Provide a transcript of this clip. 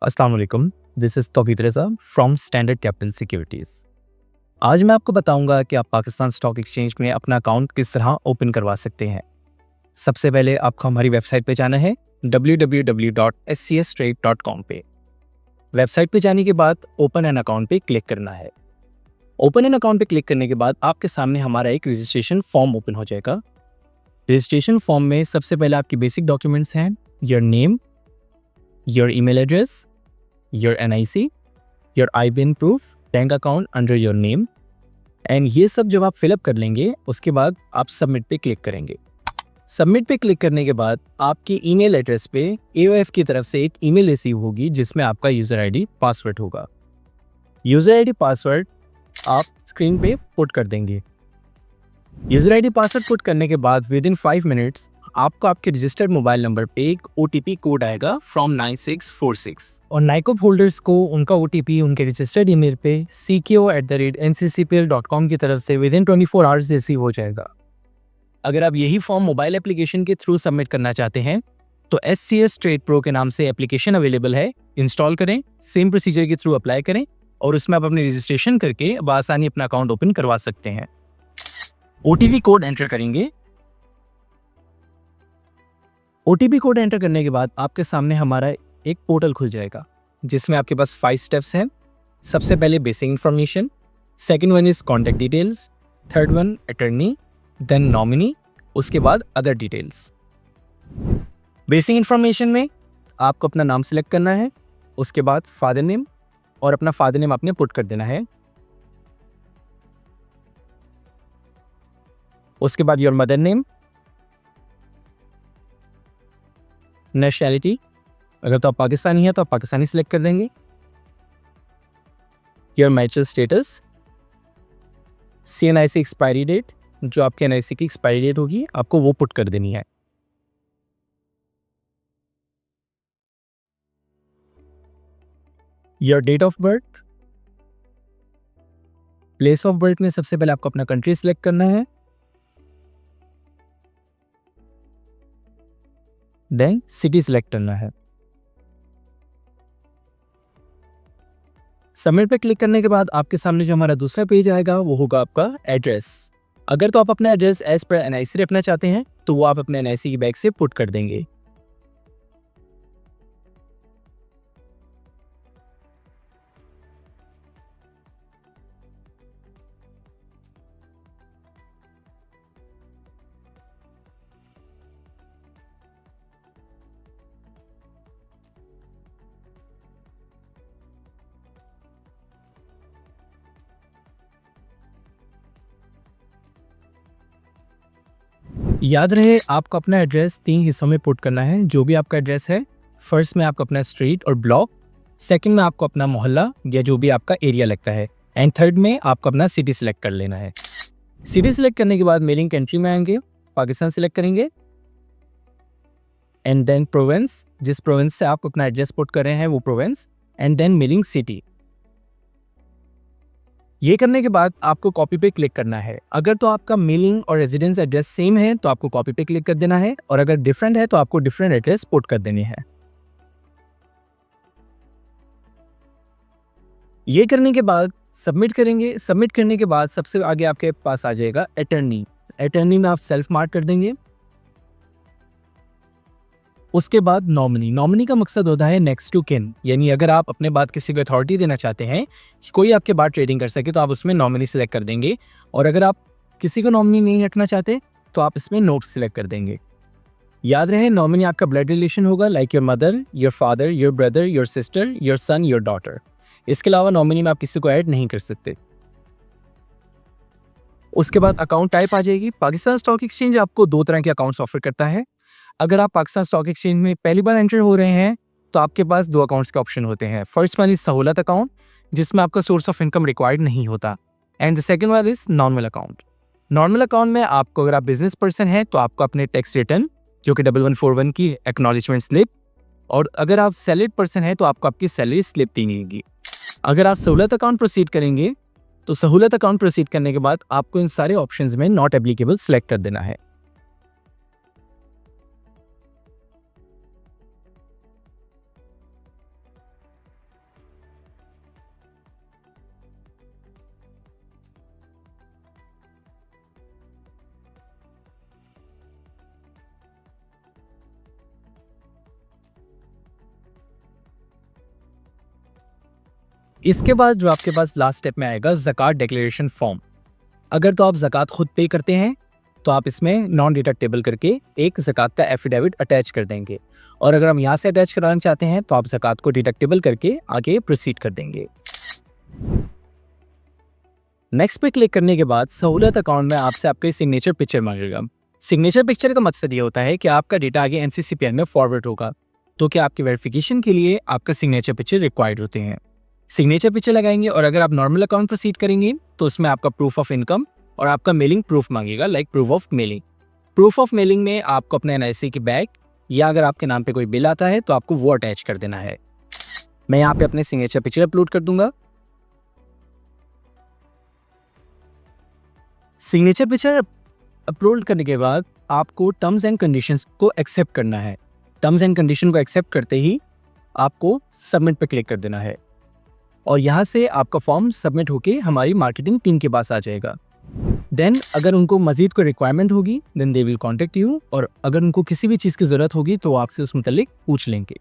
अस्सलाम वालेकुम, this is Tauheed Raza from standard capital securities. आज मैं आपको बताऊंगा कि आप पाकिस्तान स्टॉक एक्सचेंज में अपना अकाउंट किस तरह ओपन करवा सकते हैं। सबसे पहले आपको हमारी वेबसाइट पे जाना है www.scstrade.com पे। वेबसाइट पे जाने के बाद ओपन एन अकाउंट पे क्लिक करना है। ओपन एन अकाउंट पे क्लिक करने के बाद आपके सामने हमारा एक रजिस्ट्रेशन फॉर्म ओपन हो जाएगा। रजिस्ट्रेशन फॉर्म में सबसे पहले आपकी बेसिक डॉक्यूमेंट्स हैं, your name, your email address, your NIC, your IBAN proof, bank account under your name and ये सब जब आप फिलअप कर लेंगे उसके बाद आप सबमिट पे क्लिक करेंगे। सबमिट पे क्लिक करने के बाद आपके ईमेल एड्रेस पे AOF की तरफ से एक ईमेल रिसीव होगी जिसमें आपका यूज़र आईडी पासवर्ड होगा। यूज़र आईडी पासवर्ड आप स्क्रीन पे पुट कर देंगे। यूज़र आईडी पासवर्ड पुट करने के बाद विद इन 5 मिनट्स आपको आपके रजिस्टर्ड मोबाइल नंबर पे एक OTP कोड आएगा फ्रॉम 9646 और नाइकोप होल्डर्स को उनका OTP उनके रजिस्टर्ड ईमेल पे cko@nccpl.com की तरफ से विद इन 24 आवर्स रिसीव हो जाएगा। अगर आप यही फॉर्म मोबाइल एप्लीकेशन के थ्रू सबमिट करना चाहते हैं तो SCS ट्रेड प्रो के नाम से एप्लीकेशन अवेलेबल है, इंस्टॉल करें, सेम प्रोसीजर के थ्रू अप्लाई करें और उसमें आप अपनी रजिस्ट्रेशन करके बआसानी अपना अकाउंट ओपन करवा सकते हैं। OTP कोड एंटर करेंगे। OTP कोड एंटर करने के बाद आपके सामने हमारा एक पोर्टल खुल जाएगा जिसमें आपके पास 5 स्टेप्स हैं। सबसे पहले basic information, second one is contact details, third one attorney, then nominee, उसके बाद अदर डिटेल्स। बेसिक इन्फॉर्मेशन में आपको अपना नाम सेलेक्ट करना है, उसके बाद फादर नेम और अपना फादर नेम आपने पुट कर देना है। उसके बाद योर मदर नेम, नेशनैलिटी, अगर तो आप पाकिस्तानी हैं तो आप पाकिस्तानी सिलेक्ट कर देंगे। Your marital status, CNIC expiry date, जो आपके NIC की एक्सपायरी डेट होगी आपको वो पुट कर देनी है। Your date of birth, place of birth में सबसे पहले आपको अपना कंट्री सिलेक्ट करना है, देन सिटी सिलेक्ट करना है। सबमिट पे क्लिक करने के बाद आपके सामने जो हमारा दूसरा पेज आएगा वो होगा आपका एड्रेस। अगर तो आप अपना एड्रेस एज पर NIC रखना चाहते हैं तो वो आप अपने NIC की बैग से पुट कर देंगे। याद रहे आपको अपना एड्रेस 3 हिस्सों में पुट करना है। जो भी आपका एड्रेस है, फर्स्ट में आपको अपना स्ट्रीट और ब्लॉक, सेकंड में आपको अपना मोहल्ला या जो भी आपका एरिया लगता है एंड थर्ड में आपको अपना सिटी सिलेक्ट कर लेना है। सिटी सिलेक्ट करने के बाद मेलिंग कंट्री में आएंगे, पाकिस्तान सिलेक्ट करेंगे एंड देन प्रोविंस, जिस प्रोविंस से आप अपना एड्रेस पुट कर रहे हैं वो province and then mailing city. ये करने के बाद आपको कॉपी पे क्लिक करना है। अगर तो आपका मेलिंग और रेजिडेंस एड्रेस सेम है तो आपको कॉपी पे क्लिक कर देना है और अगर डिफरेंट है तो आपको डिफरेंट एड्रेस पुट कर देनी है। ये करने के बाद सबमिट करेंगे। सबमिट करने के बाद सबसे आगे आपके पास आ जाएगा अटर्नी। अटर्नी में आप सेल्फ मार्क कर देंगे। उसके बाद नॉमिनी। नॉमिनी का मकसद होता है नेक्स्ट टू किन, यानी अगर आप अपने बाद किसी को अथॉरिटी देना चाहते हैं, कोई आपके बाद ट्रेडिंग कर सके तो आप उसमें नॉमिनी सिलेक्ट कर देंगे और अगर आप किसी को नॉमिनी नहीं रखना चाहते तो आप इसमें नोट सिलेक्ट कर देंगे। याद रहे नॉमिनी आपका ब्लड रिलेशन होगा, like your mother, your father, your brother, your sister, your son, your daughter. इसके अलावा नॉमिनी में आप किसी को ऐड नहीं कर सकते। उसके बाद अकाउंट टाइप आ जाएगी। पाकिस्तान स्टॉक एक्सचेंज आपको 2 तरह के अकाउंट्स ऑफर करता है। अगर आप पाकिस्तान स्टॉक एक्सचेंज में पहली बार एंटर हो रहे हैं तो आपके पास 2 अकाउंट्स के ऑप्शन होते हैं। फर्स्ट वन इज सहूलत अकाउंट जिसमें आपका सोर्स ऑफ इनकम रिक्वायर्ड नहीं होता and the second one is normal account. Normal account में आपको, अगर आप बिजनेस पर्सन हैं तो आपको अपने टैक्स रिटर्न जो कि 1141 की एक्नॉलेजमेंट स्लिप, और अगर आप सैलरीड पर्सन हैं तो आपको आपकी सैलरी स्लिप दी जाएगी। अगर आप सहूलत अकाउंट प्रोसीड करेंगे तो सहूलत अकाउंट प्रोसीड करने के बाद आपको इन सारे ऑप्शंस में नॉट एप्लीकेबल सिलेक्ट कर देना है। इसके बाद जो आपके पास लास्ट स्टेप में आएगा ज़कात डिक्लेरेशन फॉर्म। अगर तो आप ज़कात खुद पे करते हैं तो आप इसमें नॉन डिडक्टेबल करके एक ज़कात का एफिडेविट अटैच कर देंगे, और अगर हम यहाँ से अटैच कराना चाहते हैं तो आप ज़कात को डिडक्टेबल करके आगे प्रोसीड कर देंगे। नेक्स्ट पे क्लिक करने के बाद सहूलत अकाउंट में आपसे आपके सिग्नेचर पिक्चर मांगेगा। सिग्नेचर पिक्चर का मकसद ये होता है कि आपका डेटा आगे एनसीसीपीएन में फॉरवर्ड होगा, तो क्या आपके वेरिफिकेशन के लिए आपका सिग्नेचर पिक्चर रिक्वायर्ड होते हैं। सिग्नेचर पिक्चर लगाएंगे, और अगर आप नॉर्मल अकाउंट प्रोसीड करेंगे तो उसमें आपका प्रूफ ऑफ इनकम और आपका मेलिंग प्रूफ मांगेगा, like proof of mailing. Proof of mailing में आपको अपने एनआईसी की बैग या अगर आपके नाम पे कोई बिल आता है तो आपको वो अटैच कर देना है। मैं यहाँ पे अपने सिग्नेचर पिक्चर अपलोड कर दूंगा। सिग्नेचर पिक्चर अपलोड करने के बाद आपको टर्म्स एंड कंडीशंस को एक्सेप्ट करना है। टर्म्स एंड कंडीशन को एक्सेप्ट करते ही आपको सबमिट पे क्लिक कर देना है, और यहाँ से आपका फॉर्म सबमिट होके हमारी मार्केटिंग टीम के पास आ जाएगा। देन अगर उनको मजीद कोई रिक्वायरमेंट होगी then they will contact you, और अगर उनको किसी भी चीज़ की ज़रूरत होगी तो आपसे उस मुतालिक पूछ लेंगे।